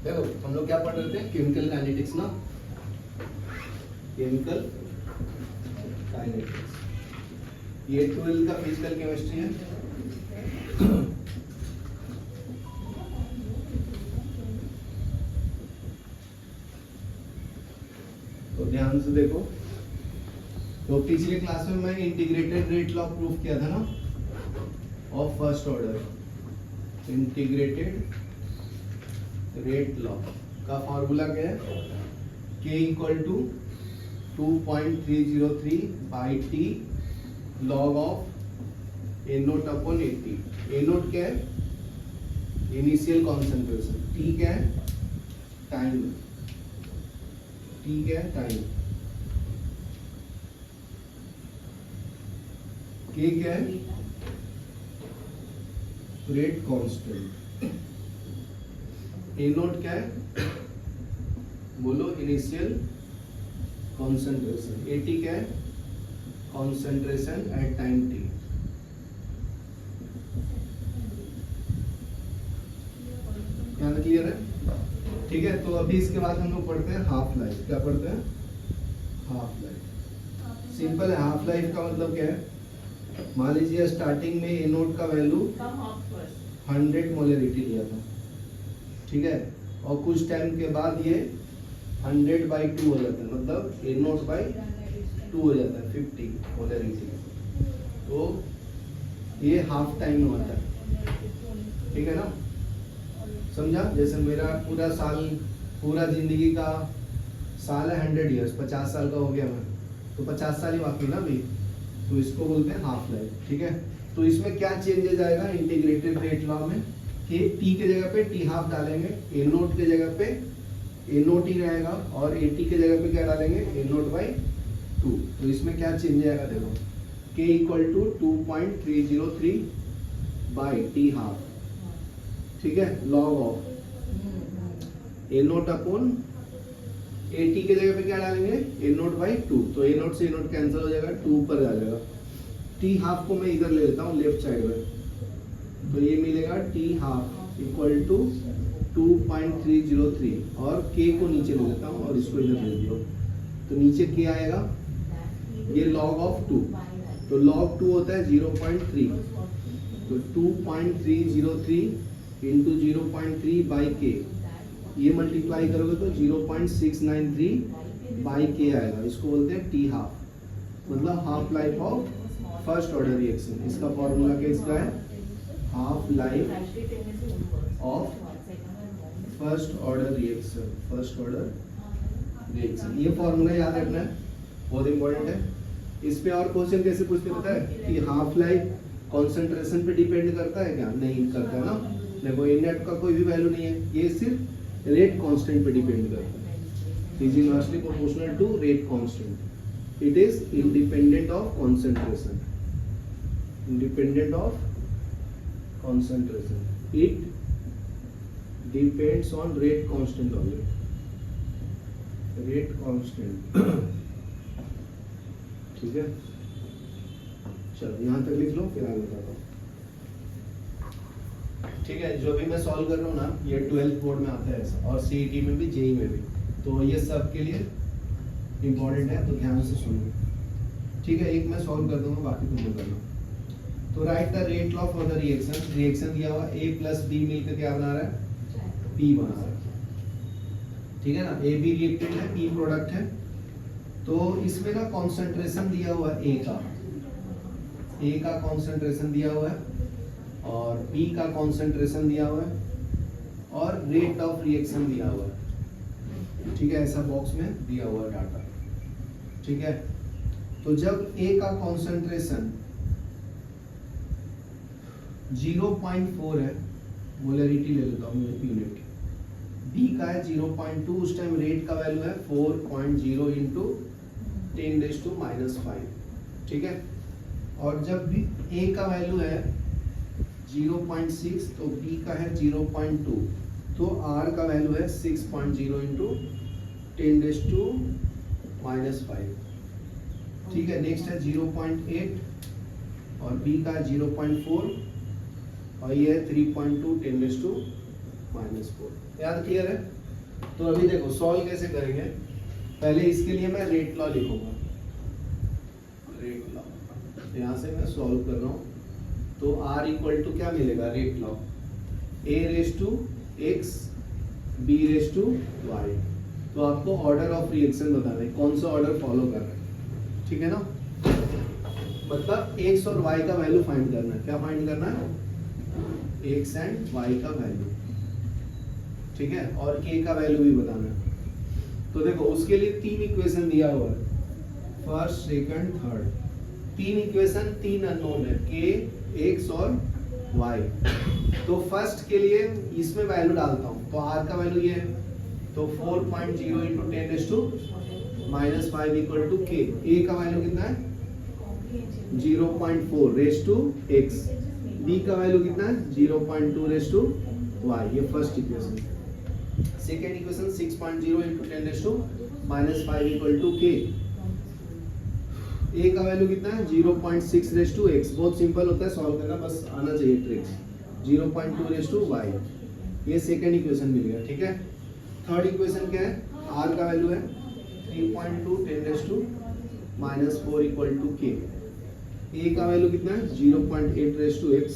देखो हम लोग क्या पढ़ रहे थे, केमिकल काइनेटिक्स ना, केमिकल काइनेटिक्स। ये 12th का फिजिकल केमिस्ट्री है। तो ध्यान से देखो, तो पिछले क्लास में मैं इंटीग्रेटेड रेट लॉ प्रूफ किया था ना, of first order. Integrated rate law का फॉर्मूला क्या है, k equal to 2.303 by t log of A naught upon 80। A naught क्या है, इनिशियल कॉन्सेंट्रेशन, टी क्या है, टाइम, टी क्या है, टाइम, के क्या है, रेट कांस्टेंट, ए नोट क्या है, बोलो इनिशियल कॉन्सेंट्रेशन, ए टी क्या है, कॉन्सेंट्रेशन एट टाइम टी। क्या क्लियर है? ठीक है, तो अभी इसके बाद हम लोग पढ़ते हैं हाफ लाइफ। क्या पढ़ते हैं? Half life. सिंपल है, हाफ लाइफ का मतलब क्या है, मान लीजिए स्टार्टिंग में ए नोट का वैल्यू 100 मोलरिटी लिया था, ठीक है, और कुछ टाइम के बाद ये 100/2 हो जाता है, मतलब ए नोट बाई 2 हो जाता है, 50 मोलरिटी। तो ये हाफ टाइम में होता है, ठीक है ना, समझा? जैसे मेरा पूरा साल, पूरा जिंदगी का साल है 100 ईयर्स, 50 साल का हो गया मैं, तो 50 साल ही बाकी ना अभी, तो इसको बोलते हैं हाफ लाइफ, ठीक है। तो इसमें क्या चेंजेस आएगा इंटीग्रेटेड रेट लॉ में, कि टी के जगह पे टी हाफ डालेंगे, ए नोट के जगह पे ए नोट ही रहेगा, और ए टी के जगह पे क्या डालेंगे, ए नोट बाई 2। तो इसमें क्या चेंज आएगा देखो, के equal to 2.303 by t half, ठीक है, log of A naught upon A t के जगह पे क्या डालेंगे, ए नोट बाई 2। तो ए नोट से ए नोट कैंसिल हो जाएगा, 2 ऊपर आ जाएगा। टी हाफ को मैं इधर ले लेता हूँ लेफ्ट साइड में, तो ये मिलेगा टी हाफ इक्वल टू 2.303, और के को नीचे ले लेता हूँ और इसको इधर ले दिया, तो नीचे के आएगा, ये लॉग ऑफ 2, तो लॉग 2 होता है 0.3, तो 2.303 इंटू 0.3 बाई के, ये मल्टीप्लाई करोगे तो 0.693 बाई के आएगा, इसको बोलते हैं टी हाफ, मतलब half life of first order reaction. इसका फॉर्मूला क्या इसका है, half life of first order reaction, first order reaction. ये फॉर्मूला याद रखना है, बहुत इंपॉर्टेंट है। इस पे और क्वेश्चन कैसे पूछते पता है, कि हाफ लाइफ कॉन्सेंट्रेशन पे डिपेंड करता है क्या, नहीं करता है ना, देखो ए नेट का कोई भी वैल्यू नहीं है, ये सिर्फ रेट कांस्टेंट पे डिपेंड करता है, is inversely proportional to rate constant, it is independent of concentration, independent of concentration, it depends on rate constant only, rate constant। ठीक है, चलो यहाँ तक लिख लो, फिर आगे बताता हूँ। ठीक है, जो भी मैं सॉल्व कर रहा हूँ ना, ये 12th बोर्ड में आता है ऐसा, और सीईटी में भी, जेई में भी, तो ये सब के लिए इम्पोर्टेंट है, तो ध्यान से सुनिए, ठीक है। एक मैं सॉल्व कर दूंगा, बाकी तुम लोग करना। तो right the rate law for the reaction, reaction दिया हुआ A प्लस B मिलकर क्या बना रहा है, P बना रहा है, ठीक है ना, A B रिएक्टेंट है, P प्रोडक्ट है। तो इसमें ना कॉन्सेंट्रेशन दिया हुआ है A का कॉन्सेंट्रेशन दिया हुआ है, और P का कॉन्सेंट्रेशन दिया हुआ है, और रेट ऑफ रिएक्शन दिया हुआ है, ठीक है, ऐसा बॉक्स में दिया हुआ डाटा, ठीक है। तो जब A का कॉन्सेंट्रेशन 0.4 है, मोलरिटी ले लेता हूँ यूनिट, B का है 0.2, उस टाइम रेट का वैल्यू है 4.0 इंटू 10⁻⁵, ठीक है। और जब भी A का वैल्यू है 0.6, तो B का है 0.2, तो R का वैल्यू है 6.0 इंटू 10⁻⁵, ठीक है। नेक्स्ट है 0.8, और B का 0.4, और ये 3.2 10⁻⁴। याद क्लियर है? तो अभी देखो सॉल्व कैसे करेंगे। पहले इसके लिए मैं रेट लॉ लिखूंगा, रेट लॉ। यहाँ से मैं सॉल्व कर रहा हूँ, तो R इक्वल टू क्या मिलेगा, rate law A raise to x B raise to y। तो आपको ऑर्डर ऑफ रिएक्शन बताना है, कौन सा ऑर्डर फॉलो कर रहे हैं, ठीक है ना। मतलब x और y का वैल्यू फाइंड करना है। क्या फाइंड करना है, x एंड y का वैल्यू, ठीक है, और k का वैल्यू भी बताना है। तो देखो उसके लिए 3 इक्वेशन दिया हुआ है, first second third, 3 equation 3 unknown है, k x और y। तो फर्स्ट के लिए इसमें वैल्यू डालता हूँ, तो r का वैल्यू ये है, तो 4.0 into 10⁻⁻5 equal to k। a का वैल्यू कितना है 0.4 रेज टू x, b का वैल्यू कितना है 0.2 रेज टू y। ये first equation. Second equation 6.0 into 10⁻⁻5 equal to k। a का वैल्यू कितना है 0.6 रेज टू x। बहुत सिंपल होता है सॉल्व करना, बस आना चाहिए ट्रिक्स। 0.2 रेज टू y, ये सेकेंड इक्वेशन मिल गया, ठीक है। थर्ड इक्वेशन क्या है, r का वैल्यू है 3.2 10⁻⁻4 इक्वल टू k। a का वैल्यू कितना है 0.8 raise to x,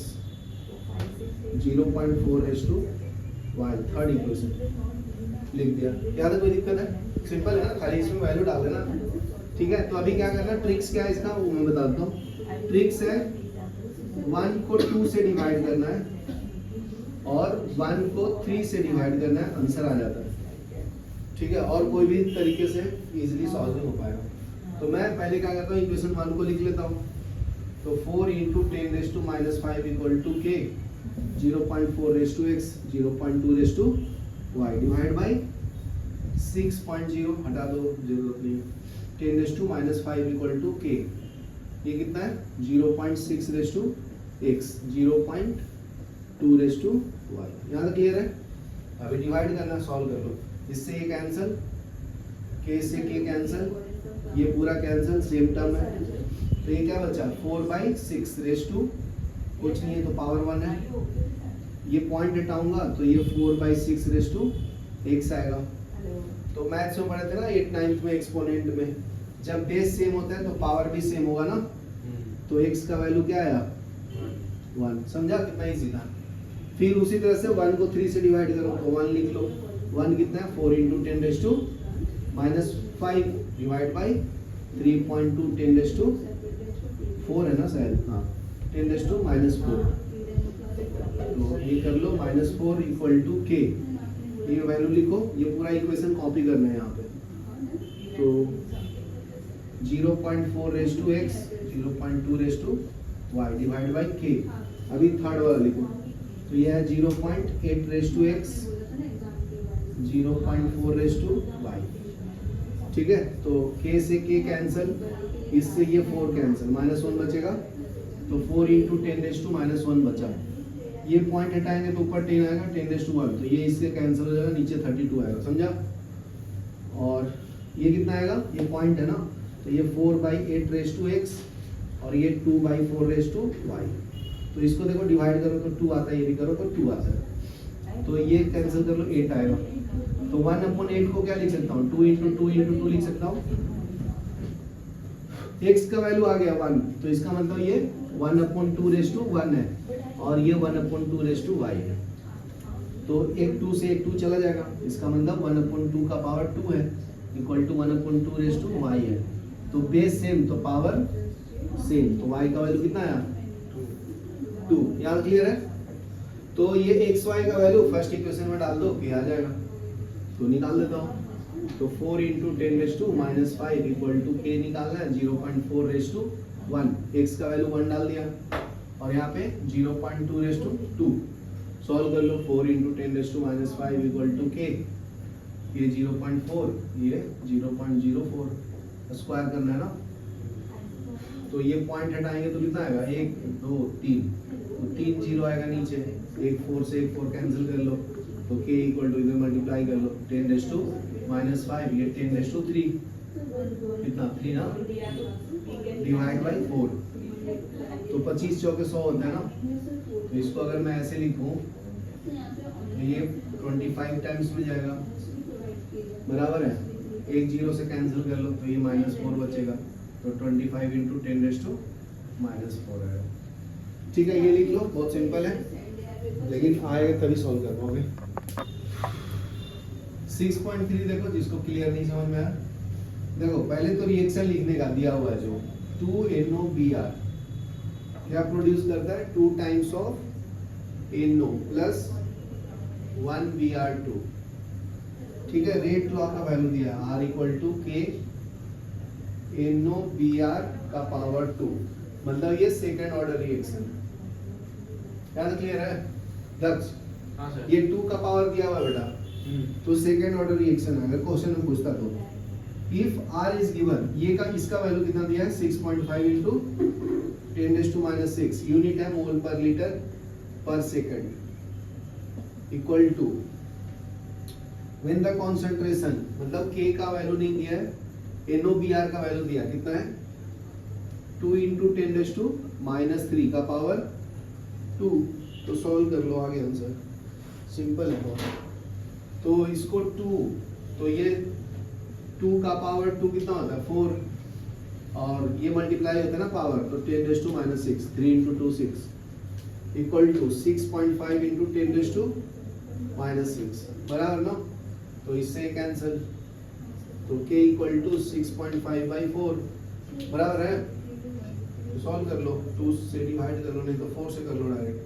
0.4 raise to y। Third equation लिख दिया। क्या था, कोई दिक्कत है, सिंपल है ना, खाली इसमें वैल्यू डाल देना, ठीक है। तो अभी क्या करना, ट्रिक्स क्या है इसका वो मैं बताता हूँ। ट्रिक्स है 1 को 2 से डिवाइड करना है और 1 को 3 से डिवाइड करना है, आंसर आ जाता है, ठीक है। और कोई भी तरीके से इजीली सॉल्व नहीं हो पाएगा। तो मैं पहले क्या करता हूँ, इक्वेशन 1 को लिख लेता हूँ। तो 4 into 10⁻⁻5 equal to k, 0.4 raise to x, 0.2 raise to y divide by 6.0, हटा दो जरूरत नहीं, 10⁻⁻5 इक्वल टू k। ये कितना है 0.6 raise to x, 0.2 raise to y। यहाँ तक क्लियर है। अभी डिवाइड करना, सॉल्व कर लो। इससे ये कैंसिल, k से k कैंसिल, ये पूरा कैंसिल, सेम टर्म है। तो ये क्या बचा 4/6 रेज टू कुछ नहीं है, तो पावर 1 है। ये पॉइंट हटाऊंगा तो ये 4/6 रेज टू x आएगा। तो मैथ्स में पढ़े थे ना 8th 9th में, एक्सपोनेंट में जब बेस सेम होता है तो पावर भी सेम होगा ना। तो x का वैल्यू क्या आया 1। समझा, कितना इजी था। फिर उसी तरह से 1 को 3 से डिवाइड करो तो 1 लिख लो। 1 कितना है 4 इंटू 10⁻⁻5 डिवाइड बाई 3.2 10⁻4 है ना शायद, हाँ 10⁻⁻4। तो ये कर लो -4 इक्वल टू k। ये वैल्यू लिखो, ये पूरा इक्वेशन कॉपी करना है यहाँ पे। तो 0.4 raise to x, 0.2 raise to y divide by k। अभी थर्ड वाला लिखो, तो यह है 0.8 raise to x, 0.4 raise to y, ठीक है। तो k से k कैंसिल, इससे ये 4 कैंसिल, -1 बचेगा। तो 4 इंटू 10⁻⁻1 बचा। ये पॉइंट हटाएंगे तो ऊपर 10 आएगा, 10⁻1, तो ये इससे कैंसिल हो जाएगा, नीचे 32 आएगा। समझा। और ये कितना आएगा, ये पॉइंट है ना, तो ये 4/8 रेज टू x और ये 2/4 रेज टू y। तो इसको देखो डिवाइड करो तो 2 आता है, ये भी करो तो 2 आता है। तो ये कैंसिल कर लो, 8 आएगा। तो 1/8 को क्या लिख सकता हूँ, 2 इंटू 2 इंटू 2 लिख सकता हूँ। x का वैल्यू आ गया 1, तो इसका मतलब ये 1/2 रेज टू 1 है और ये 1/2 रेज टू y है। तो एक 2 से एक 2 चला जाएगा, इसका मतलब 1/2 का पावर 2 है equal to 1/2 raise to y है। तो बेस सेम तो पावर सेम, तो y का वैल्यू कितना आया 2। यहाँ क्लियर है। तो ये x y का वैल्यू फर्स्ट इक्वेशन में डाल दो, k आ जाएगा। तो निकाल देता हूँ। तो 4 इंटू 10⁻⁻5 इक्वल टू k निकालना है 0.4 रेज टू 1। x का वैल्यू 1 डाल दिया और यहाँ पे 0.2 रेज टू 2। सॉल्व कर लो। 4 इंटू 10⁻⁵ इक्वल टू k, ये 0.4, ये 0.04, स्क्वायर करना है ना। तो ये पॉइंट हटाएंगे तो कितना आएगा 1 2 3, तो 3 0 आएगा नीचे, एक 4 से एक 4 कैंसिल कर लो। तो k इक्वल टू इधर मल्टीप्लाई कर लो, 10⁻⁵, ये 10⁻3, कितना 3 ना, डिवाइड बाई 4। तो 25 चौके 100 होता है ना। तो इसको अगर मैं ऐसे लिखूं तो ये 25 टाइम्स में जाएगा, बराबर है, एक जीरो से कैंसिल कर लो तो ये -4 बचेगा, तो 25 इंटू 10⁻⁻4 है। ठीक है, ये लिख लो, बहुत सिंपल है, लेकिन आएगा तभी सॉल्व कर पाओगे। 6.3 देखो, जिसको क्लियर नहीं समझ में आया, देखो पहले तो रिएक्शन लिखने का दिया हुआ है जो 2NOBr क्या प्रोड्यूस करता है, 2 times of NO plus 1Br2। ठीक है, रेट लॉ का वैल्यू दिया है R = K NOBr का पावर 2, मतलब ये सेकेंड ऑर्डर रिएक्शन है। याद क्लियर है दक्ष? हाँ सर। ये 2 का पावर दिया हुआ बेटा, तो सेकेंड ऑर्डर रिएक्शन है। अगर क्वेश्चन में पूछता तो इफ R इज गिवन, ये का इसका वैल्यू कितना दिया है, 6.5 इंटू 10⁻⁶ यूनिट है मोल पर लीटर पर second equal to when the concentration, मतलब K का वैल्यू नहीं दिया है, NOBr का वैल्यू दिया कितना है, 2 इंटू 10⁻³ का पावर 2। तो सॉल्व कर लो, आगे आंसर सिंपल है बहुत। तो इसको 2, तो ये 2 का पावर 2 कितना होता है 4, और ये मल्टीप्लाई होता है ना पावर, तो 10⁻⁶ 3 इंटू 2 6 इक्वल टू 6.5 इंटू 10⁻⁶ बराबर ना, तो इससे कैंसिल, तो K = 6.5/4 बराबर है। तो सॉल्व कर लो, 2 से डिवाइड कर लो, नहीं तो 4 से कर लो डायरेक्ट,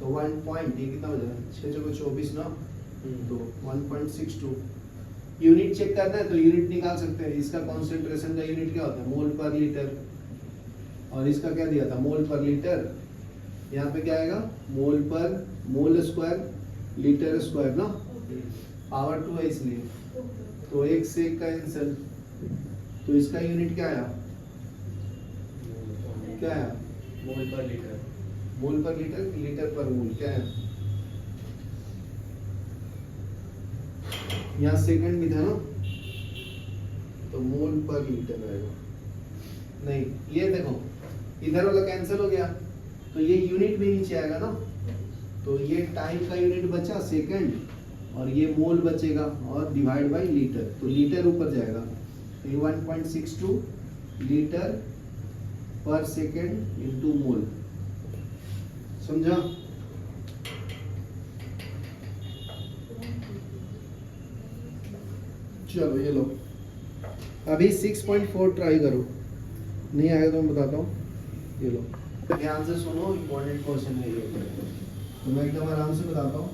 तो 1 पॉइंट, ये कितना हो जाएगा 6 × 24 ना, तो 1.62। यूनिट चेक करना है तो यूनिट निकाल सकते हैं, इसका कॉन्सेंट्रेशन का यूनिट क्या होता है, मोल पर लीटर, और इसका क्या दिया था, मोल पर लीटर। यहाँ पे क्या आएगा, मोल पर, मोल स्क्वायर लीटर स्क्वायर ना, पावर 2 है इसलिए, तो 1 से 1 कैंसिल, तो इसका यूनिट क्या आया, क्या आया, मोल पर लीटर, मोल पर लीटर, लीटर पर मोल, क्या है, यहाँ सेकंड भी था ना, तो मोल पर लीटर आएगा। नहीं, ये देखो इधर वाला कैंसिल हो गया, तो ये यूनिट भी नीचे आएगा ना, तो ये टाइम का यूनिट बचा सेकंड, और ये मोल बचेगा और डिवाइड बाय लीटर, तो लीटर ऊपर जाएगा, तो ये 1.62 लीटर पर सेकंड इंटू मोल। समझा? चलो ये लो, अभी 6.4 ट्राई करो, नहीं आएगा तो मैं बताता हूँ। ये लो, ध्यान से सुनो, इम्पोर्टेंट क्वेश्चन है ये, तो मैं एकदम आराम से बताता हूँ।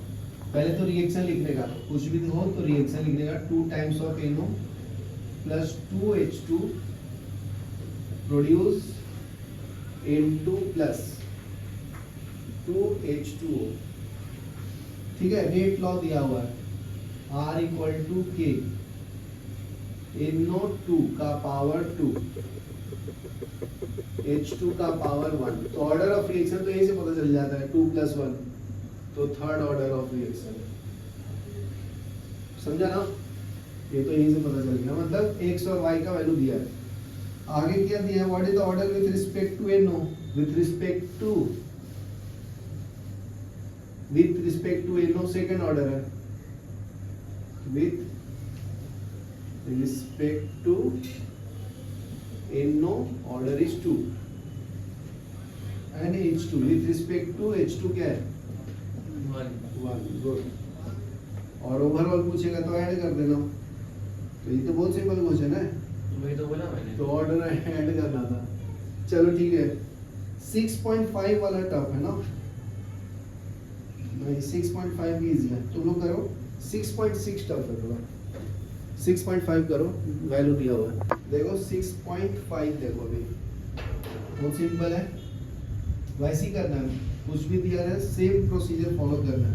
पहले तो रिएक्शन लिखने का, कुछ भी हो तो रिएक्शन लिखने का, 2 times of NO plus 2H2 produce N2 plus 2H2O। ठीक है, रेट लॉ दिया हुआ है, R = K NO2 का पावर 2 H2 का पावर 1। तो ऑर्डर ऑफ रिएक्शन तो यही से पता चल जाता है, 2 + 1, तो थर्ड ऑर्डर ऑफ रिएक्शन। समझा ना, ये तो यही से पता चल गया, मतलब x और y का वैल्यू दिया है। आगे क्या दिया है, what is the order with respect to NO, with respect to NO second order है, with respect to NO order is 2 and H2 with respect to H2 क्या है 1। गुड, और ओवरऑल पूछेगा तो ऐड कर देना, तो ये तो बहुत सिंपल क्वेश्चन है, वही तो बोला मैंने, तो ऑर्डर ऐड करना था। चलो ठीक है, 6.5 वाला टफ है ना भाई, 6.5 भी इजी है, तुम लोग करो। 6.6 टफ है थोड़ा, 6.5 करो, वैल्यू दिया हुआ है, देखो 6.5 देखो, अभी बहुत सिंपल है, वैसे ही करना है, कुछ भी दिया है सेम प्रोसीजर फॉलो करना है।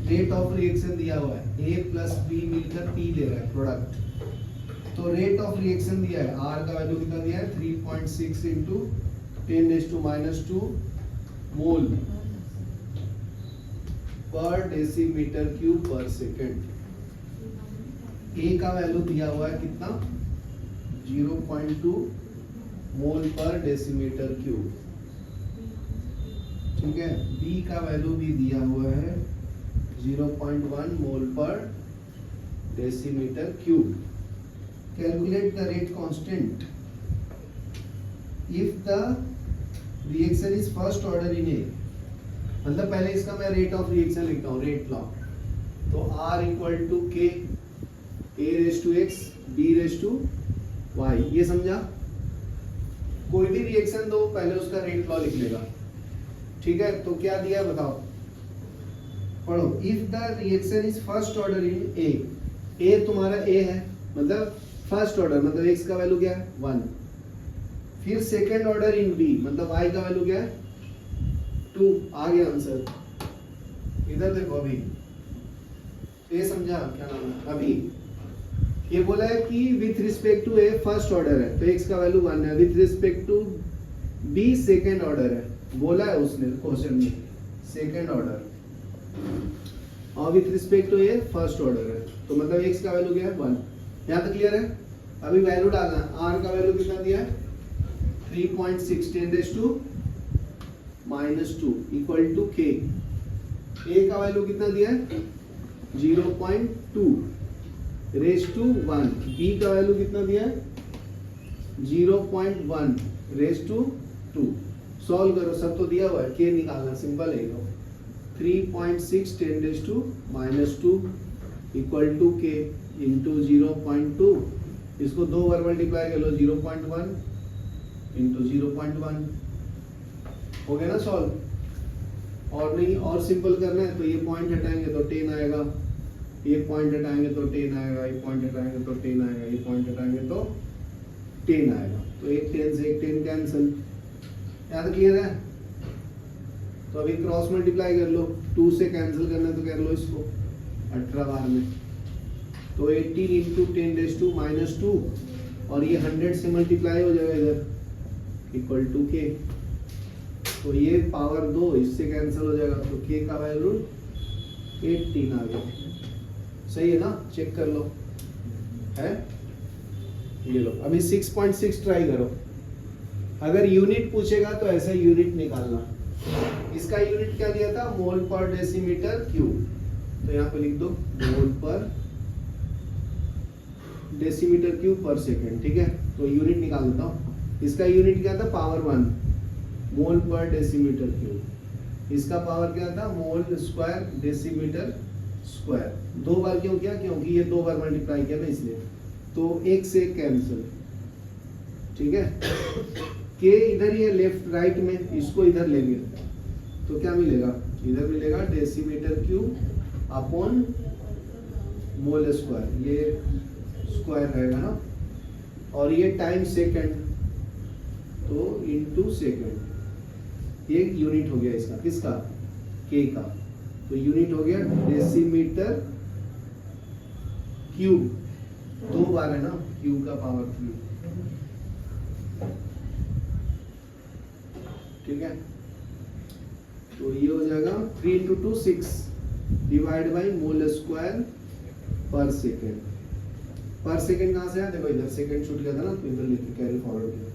रेट ऑफ रिएक्शन दिया हुआ है, A + B मिलकर P ले रहा है प्रोडक्ट, तो रेट ऑफ रिएक्शन दिया है, R का वैल्यू कितना दिया है 3.6 इंटू 10⁻² मोल पर डेसीमीटर क्यूब पर सेकेंड। A का वैल्यू दिया हुआ है कितना 0.2 मोल पर डेसीमीटर क्यूब, ठीक है। B का वैल्यू भी दिया हुआ है 0.1 मोल पर decimetre cube. Calculate the rate constant if the reaction is first order in A. मतलब पहले इसका मैं रेट ऑफ रिएक्शन लिखता हूँ, रेट लॉ। तो R equal to K A raise to X B raise to Y. ये समझा? कोई भी रिएक्शन दो पहले उसका रेट लॉ लिख लेगा, ठीक है? तो क्या दिया बताओ, पढ़ो। If the reaction is first order in A, A तुम्हारा ए है मतलब फर्स्ट ऑर्डर, मतलब एक्स का वैल्यू क्या है 1। फिर सेकेंड ऑर्डर इन बी, मतलब y का वैल्यू क्या है 2। आ गया आंसर। इधर देखो अभी, ये समझा क्या नाम है? अभी ये बोला है कि with respect to A first order है तो x का वैल्यू 1 है, with respect to b second order है, बोला है उसने क्वेश्चन में सेकेंड ऑर्डर, और with respect to A first order है तो मतलब x का वैल्यू क्या है 1। यहाँ तक क्लियर है? अभी वैल्यू डालना है। r का वैल्यू कितना दिया है 3.6 10⁻² इक्वल टू k। a का वैल्यू कितना दिया है 0.2 रेस टू 1। b का वैल्यू कितना दिया है 0.1 रेस टू 2। सॉल्व करो, सब तो दिया हुआ है, k निकालना सिंपल है। 3.6 10⁻² इक्वल टू k इंटू 0.2। इसको दो बार मल्टीप्लाई कर लो, 0.1 इंटू 0.1 हो गया ना सॉल्व। और नहीं और सिंपल करना है तो ये पॉइंट हटाएंगे तो 10 आएगा, ये पॉइंट हटाएंगे तो 10 आएगा, ये पॉइंट हटाएंगे तो 10 आएगा, ये पॉइंट हटाएंगे तो 10 आएगा। तो एक 10 से एक 10 कैंसिल। याद क्लियर है? तो अभी क्रॉस मल्टीप्लाई कर लो, 2 से कैंसिल करना तो कर लो इसको 18 बार में। तो 18 इंटू 10⁻² और ये 100 से मल्टीप्लाई हो जाएगा इधर इक्वल टू k। तो ये पावर 2 इससे कैंसिल हो जाएगा तो k का वैल्यू 18 आ गया। सही है ना? चेक कर लो, है? ये लो अभी 6.6 ट्राई करो। अगर यूनिट पूछेगा तो ऐसा यूनिट निकालना। इसका यूनिट क्या दिया था? मोल पर डेसीमीटर क्यूब। तो यहाँ पे लिख दो मोल पर डेसीमीटर क्यूब पर सेकेंड, ठीक है? तो यूनिट निकाल देता हूँ। इसका यूनिट क्या था? पावर 1 मोल पर डेसीमीटर क्यूब। इसका पावर क्या था? Mole square decimetre square. 2 बार क्यों किया? क्योंकि ये 2 बार मल्टीप्लाई किया ना इसलिए। तो 1 से कैंसिल, ठीक है? के इधर ये लेफ्ट राइट में, इसको इधर लेंगे तो क्या मिलेगा? इधर मिलेगा decimetre cube upon mole square, ये स्क्वायर रहेगा ना, और ये टाइम सेकंड तो इनटू सेकंड। ये यूनिट हो गया इसका, किसका? के का। तो यूनिट हो गया डेसीमीटर क्यूब। 2 बार है ना, क्यूब का पावर 3, ठीक है? तो ये हो जाएगा 3 into 2 6 divide by mole square पर सेकेंड। पर सेकेंड कहाँ से आया? देखो इधर सेकेंड छूट गया था ना तो इधर लिख कैरी फॉरवर्ड किया।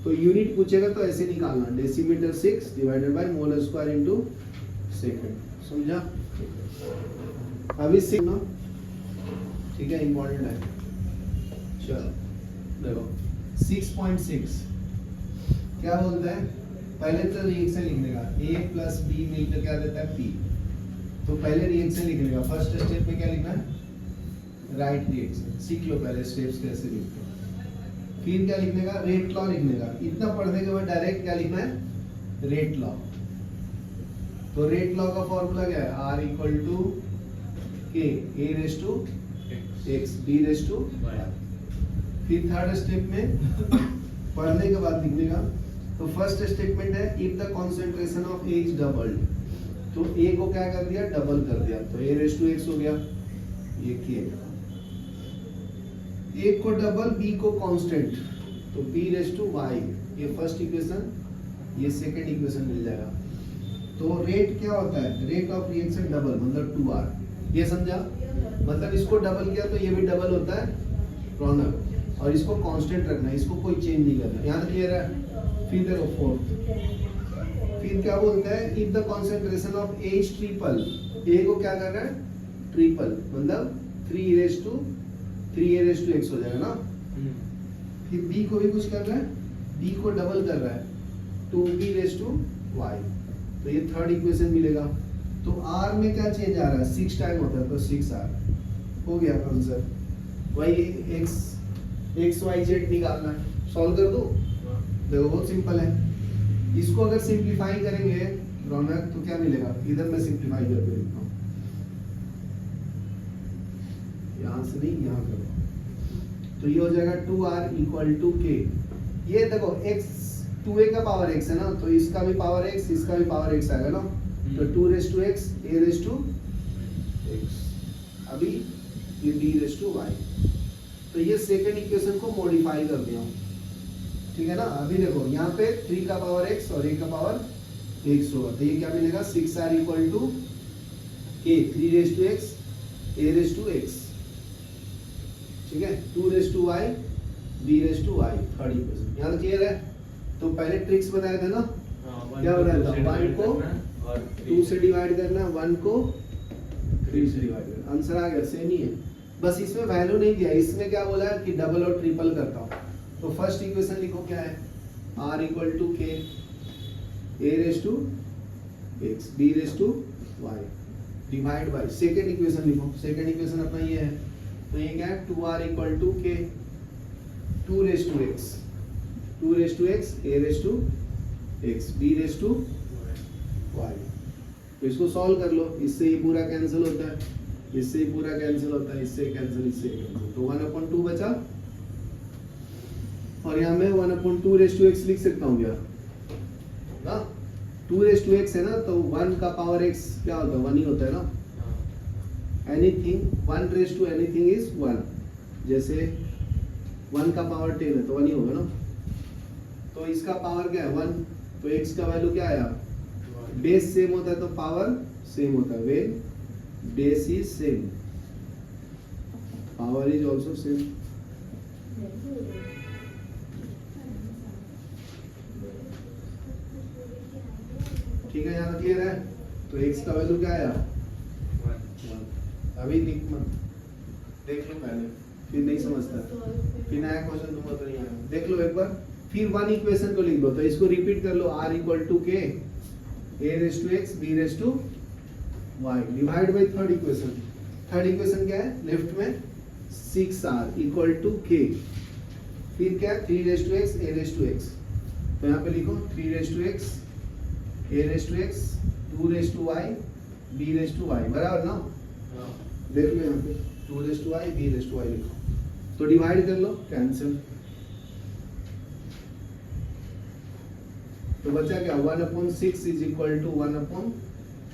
तो यूनिट पूछेगा तो ऐसे निकालना, decimetre 6 divided by mole square into second. समझा? अभी सीखना, ठीक है? इंपॉर्टेंट है। चलो देखो 6.6 क्या बोलता है? पहले तो रिएक्शन लिखने का, a प्लस b मिलकर क्या देता है? p। तो पहले रिएक्शन लिखने का, फर्स्ट स्टेप में क्या लिखना है? Right reaction. सीख लो पहले स्टेप्स कैसे लिखते हैं। फिर क्या लिखने का? रेट लॉ लिखने का। इतना पढ़ने के बाद डायरेक्ट क्या लिखना है? Rate law. तो रेट लॉ का फॉर्मूला क्या है? r equal to k a raise to x b raise to y। फिर थर्ड स्टेप में पढ़ने के बाद लिखने का, तो फर्स्ट स्टेटमेंट है if the concentration of A is doubled. तो A को क्या कर दिया? डबल कर दिया, तो A रेस टू x हो गया, ये K। A को डबल, B को कांस्टेंट, तो B रेस टू y। ये फर्स्ट इक्वेशन, ये सेकंड इक्वेशन मिल जाएगा। तो रेट क्या होता है? रेट ऑफ रिएक्शन डबल मतलब 2r। ये समझा? मतलब इसको डबल किया तो ये भी डबल होता है रौनक, और इसको कांस्टेंट रखना है, इसको कोई चेंज नहीं करना। यहाँ तक क्लियर है? फिर देखो फोर्थ, फिर क्या बोलता है? If the concentration of A is triple. A को क्या कर रहा है? ट्रिपल मतलब 3 रेस टू 3a⁻x हो जाएगा ना। फिर b को भी कुछ कर रहा है, b को डबल कर रहा है 2b⁻y, तो ये थर्ड इक्वेशन मिलेगा। तो r में क्या चेंज आ रहा है, 6 टाइम होता है तो 6r हो गया आंसर। वही x y z निकालना है, सॉल्व कर दो। देखो बहुत सिंपल है। इसको अगर सिंप्लीफाई करेंगे रौनक तो क्या मिलेगा, इधर मैं सिंप्लीफाई करके लिखता हूँ, यहाँ से नहीं यहाँ करो, तो ये हो जाएगा 2r = k। ये देखो x 2a का पावर x है ना, तो इसका भी पावर x, इसका भी पावर x आएगा ना, तो 2x a⁻x, अभी ये b⁻y। तो ये सेकंड इक्वेशन को मॉडिफाई कर दिया हूँ, ठीक है ना। अभी देखो यहाँ पे 3 का पावर x और a का पावर x होगा, तो ये क्या मिलेगा, 6r = k 3x a⁻x, ठीक है, 2y b⁻y, थर्ड इक्वेशन। यहाँ तक क्लियर है। तो पहले ट्रिक्स बताए थे ना, क्या बताया था, 1 को 2 से डिवाइड करना, 1 को 3 से डिवाइड करना, आंसर आ गया, सेम ही है। बस इसमें वैल्यू नहीं दिया, इसमें क्या बोला है कि डबल और ट्रिपल करता हूँ। तो फर्स्ट इक्वेशन लिखो, क्या है, r = k a⁻x b⁻y divide by second equation लिखो। सेकंड इक्वेशन अपना ये है, तो ये क्या है, 2r = k 2x a⁻x b⁻y। तो इसको सॉल्व कर लो, इससे ये पूरा कैंसिल होता है, इससे ये पूरा कैंसिल होता है, इससे कैंसिल, इससे कैंसिल, तो 1/2 बचा। और यहाँ मैं 1/2x लिख सकता हूँ क्या, ना 2x है ना, तो 1 का पावर x क्या होता है, 1 ही होता है ना। एनीथिंग 1 to anything इज 1, जैसे 1 का पावर 10 है तो 1 ही होगा ना। तो इसका पावर क्या है, 1, तो x का वैल्यू क्या आया, बेस सेम होता है तो पावर सेम होता है, when base is same power is also same. ठीक है, यहाँ क्लियर है। तो x का वैल्यू क्या आया, 1। अभी देख लो पहले, फिर नहीं समझता, फिर नया क्वेश्चन दूंगा तो नहीं आएगा, देख लो एक बार। फिर 1 इक्वेशन को लिख दो, तो इसको रिपीट कर लो, r = k a⁻x b⁻y divide by third equation. Third equation क्या है, लेफ्ट में 6r = k, फिर क्या है 3x a⁻x, तो यहाँ पे लिखो 3x a⁻x 2y b⁻y बराबर ना। देख लो यहाँ पे 2y b⁻y लिखो, तो डिवाइड कर लो, कैंसिल, तो बचा क्या, 1/6 =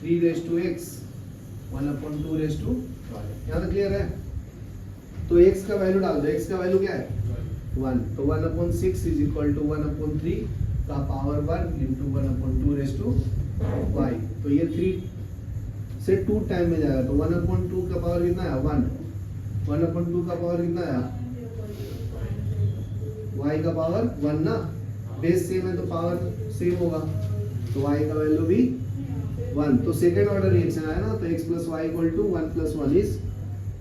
1/3x 1/2y। यहाँ तक क्लियर है। तो x का वैल्यू डाल दो, x का वैल्यू क्या है 1, तो 1/6 = 1/3 का पावर 1 × 1/2y, तो ये 3 से 2 टाइम में जाएगा, तो 1/2 का पावर कितना है 1, 1/2 का पावर कितना है y का पावर 1 ना, बेस सेम है तो पावर सेम होगा, तो y का वैल्यू भी 1। तो सेकंड ऑर्डर रिएक्शन आया ना, तो x + y = 1 + 1 is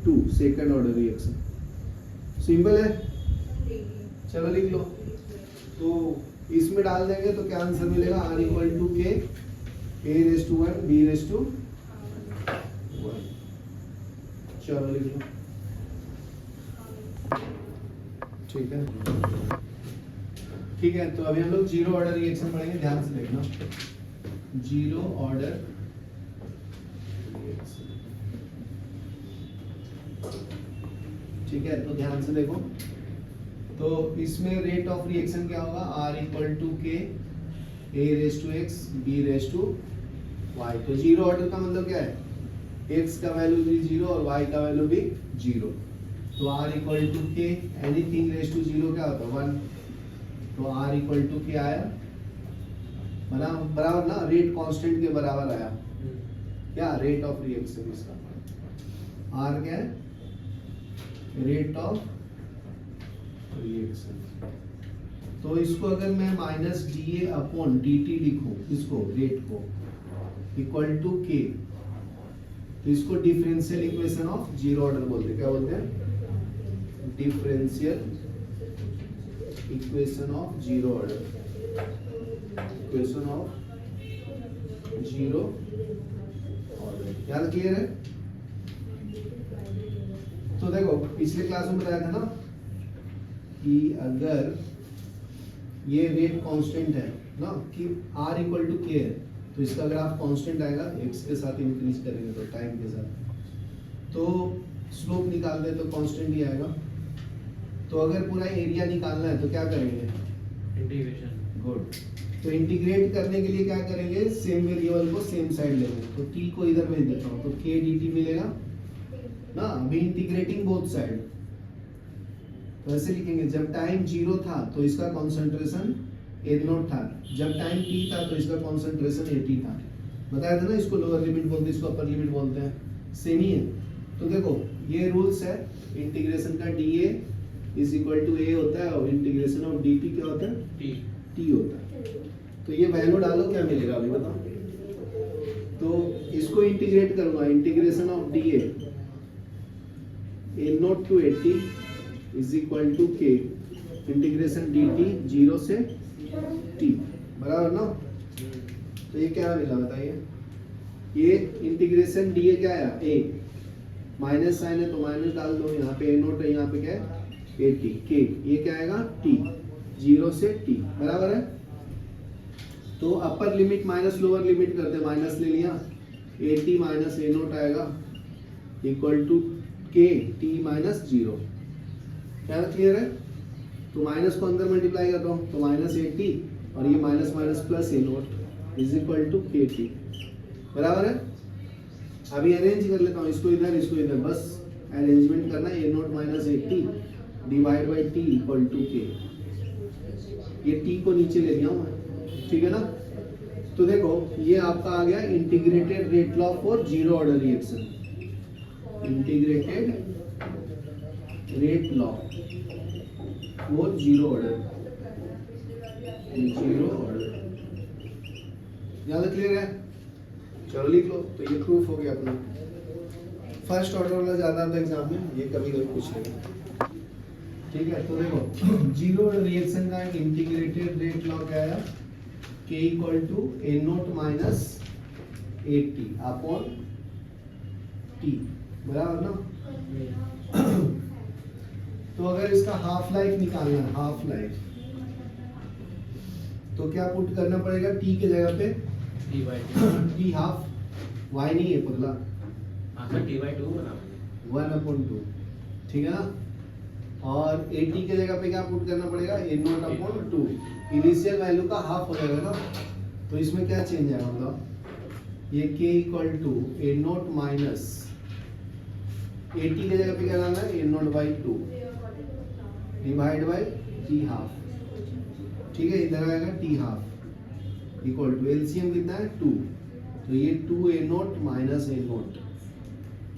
2, second order reaction. Simple है, चलो लिख लो। तो इसमें डाल देंगे तो क्या आंसर मिलेगा, r = k a⁻1 b⁻1। चलो लिख लो, ठीक है। ठीक है, तो अभी हम लोग जीरो ऑर्डर रिएक्शन पढ़ेंगे, ध्यान से देखना, जीरो ऑर्डर रिएक्शन, ठीक है। तो ध्यान से देखो, तो इसमें रेट ऑफ रिएक्शन क्या होगा, r = k a⁻x b⁻y। तो जीरो ऑर्डर का मतलब क्या है, x का वैल्यू भी 0 और y का वैल्यू भी 0, तो r = k, anything raise to 0 क्या होता है 1, तो r = k आया, बराबर ना, रेट कांस्टेंट के बराबर आया, क्या रेट ऑफ रिएक्शन, इसका r क्या है, रेट ऑफ रिएक्शन। तो इसको अगर मैं -dA/dt लिखूं, इसको रेट को = k, तो इसको differential equation of zero order बोलते हैं। क्या बोलते हैं? Differential equation of zero order, equation of zero order. याद क्लियर है? तो देखो पिछले क्लास में बताया था ना कि अगर ये रेट कांस्टेंट है ना कि r इक्वल टू के है, तो इसका ग्राफ कांस्टेंट आएगा, x के साथ इंक्रीज करेंगे तो टाइम के साथ, तो स्लोप निकाल दे तो कांस्टेंट ही आएगा। तो अगर पूरा एरिया निकालना है तो क्या करेंगे? इंटीग्रेशन। गुड। तो इंटीग्रेट करने के लिए क्या करेंगे? सेम वेरिएबल को सेम साइड लेंगे, तो t को इधर भेज देता हूँ तो k dt मिलेगा ना। अभी इंटीग्रेटिंग बोथ साइड, तो ऐसे लिखेंगे जब टाइम 0 था तो इसका कॉन्सेंट्रेशन n0 था, जब टाइम t था तो इसका कॉन्सेंट्रेशन at था। बताया था ना, इसको लोअर लिमिट बोलते हैं, इसको अपर लिमिट बोलते हैं, सेम ही है। तो देखो ये रूल्स है, इंटीग्रेशन का dA is equal to a होता है और इंटीग्रेशन ऑफ dt क्या होता है? T t होता है। तो ये वैल्यू डालो, क्या मिलेगा अभी बताओ। तो इसको इंटीग्रेट करूंगा, integration of dA n0 to 80 is equal to k integration dt 0 से t, बराबर ना। तो ये क्या मिला बताइए? ये इंटीग्रेशन dA क्या आया? a, माइनस साइन है तो माइनस डाल दो, यहाँ पे n0 है, यहाँ पे क्या है? 80 k, ये क्या आएगा? t 0 से t, बराबर है। तो upper limit minus lower limit करते, माइनस ले लिया, 80 माइनस a0 आएगा equal to k t minus 0। क्या क्लियर है? तो माइनस को अंदर मल्टीप्लाई करता हूँ तो माइनस 80 और ये minus minus plus a0 is equal to kt, बराबर है। अभी अरेंज कर लेता हूँ, इसको इधर इसको इधर, बस अरेंजमेंट करना है। a0 minus 80 divide by t equal to k, ये t को नीचे ले लिया हूँ मैं, ठीक है ना। तो देखो ये आपका आ गया integrated rate law for zero order reaction, integrated rate law for zero order, zero order. ज्यादा क्लियर है? चलो लिख लो। तो ये प्रूफ हो गया अपना। फर्स्ट ऑर्डर वाला ज्यादा आता एग्जाम में, ये कभी कभी पूछ लेंगे, ठीक है। तो देखो जीरो ऑर्डर रिएक्शन का इंटीग्रेटेड रेट लॉ क्या है? k equal to n0 minus 80 upon t, बराबर ना। तो अगर इसका हाफ लाइफ निकालना है, हाफ लाइफ, तो क्या पुट करना पड़ेगा? t के जगह पे t हाफ, y नहीं है पगला, t/2 बना 1/2, ठीक है ना। और 80 के जगह पे क्या पुट करना पड़ेगा? n0/2, इनिशियल वैल्यू का हाफ हो जाएगा ना। तो इसमें क्या चेंज आएगा मतलब? ये k equal to n0 minus 80 के जगह पे क्या डालना है? n0/2 divide by t half, ठीक है। इधर आएगा t half equal to LCM कितना है? 2, तो ये 2a0 माइनस a0,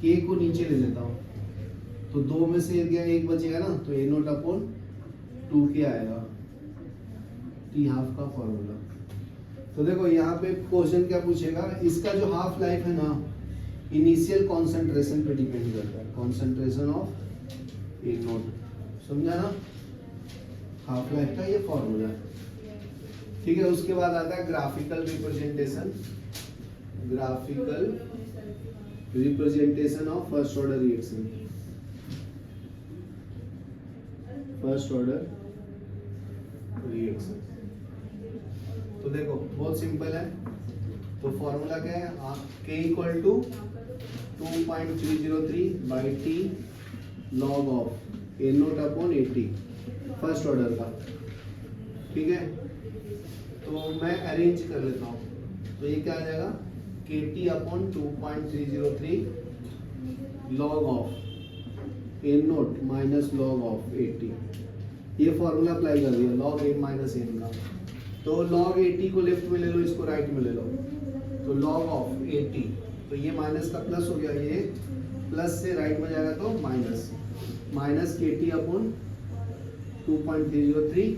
k को नीचे ले लेता हूँ तो 2 में से एक बचेगा ना, तो a0 अपॉन 2k आएगा, t हाफ का फॉर्मूला। तो देखो यहाँ पे क्वेश्चन क्या पूछेगा? इसका जो हाफ लाइफ है ना, इनिशियल कॉन्सेंट्रेशन पे डिपेंड करता है, कॉन्सेंट्रेशन ऑफ a0, समझा ना। हाफ लाइफ का ये फॉर्मूला है, ठीक है। उसके बाद आता है graphical representation, graphical representation of first order reaction, first order reaction. तो देखो बहुत सिंपल है। तो फॉर्मूला क्या है? k equal to 2.303 by t log of a0 upon 80, first order का, ठीक है। तो मैं अरेंज कर लेता हूँ, तो ये क्या आ जाएगा? kt upon 2.303 log of a0 minus log of 80, ये फॉर्मूला अप्लाई कर दिया, लॉग m माइनस n का। तो लॉग 80 को लेफ्ट में ले लो, इसको राइट में ले लो, तो लॉग ऑफ 80, तो ये माइनस का प्लस हो गया, ये प्लस से राइट में जाएगा तो minus, minus kt upon 2.303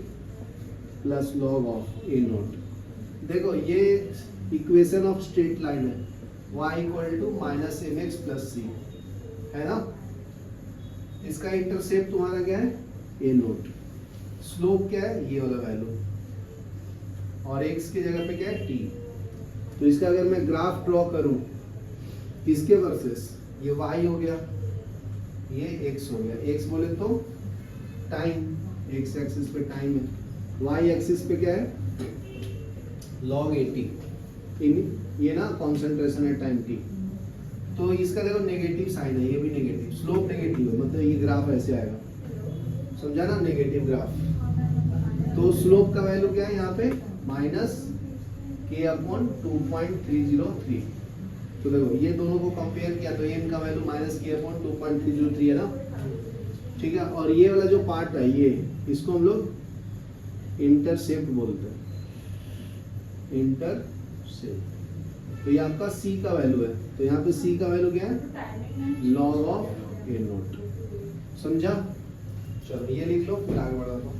plus log of a0। देखो ये इक्वेशन ऑफ स्ट्रेट लाइन है, y equal to minus M X plus C, है ना। इसका इंटरसेप्ट तुम्हारा क्या है, ए नोट। स्लोप क्या है, ये वाला वैल्यू, और x की जगह पे क्या है, t। तो इसका अगर मैं ग्राफ ड्रॉ करूं किसके वर्सेस, ये y हो गया, ये x हो गया। x बोले तो टाइम, x एक्सिस पे टाइम है, y एक्सिस पे क्या है, log 80, ये ना कॉन्सेंट्रेशन है टाइम t। तो इसका देखो नेगेटिव साइन है, ये भी नेगेटिव, स्लोप नेगेटिव है, मतलब ये ग्राफ ऐसे आएगा, समझा ना, नेगेटिव ग्राफ। तो स्लोप का वैल्यू क्या है यहाँ पे, माइनस k अपॉन 2.303। तो देखो ये दोनों को कंपेयर किया तो m का वैल्यू माइनस k अपॉन 2.303 है ना, ठीक है। और ये वाला जो पार्ट है, ये इसको हम लोग इंटरसेप्ट बोलते हैं, इंटरसेप्ट। तो ये आपका c का वैल्यू है, तो यहाँ पे c का वैल्यू क्या है, log ऑफ a नोट, समझा। चलो ये लिख लो, फिर आगे बढ़ाता हूँ।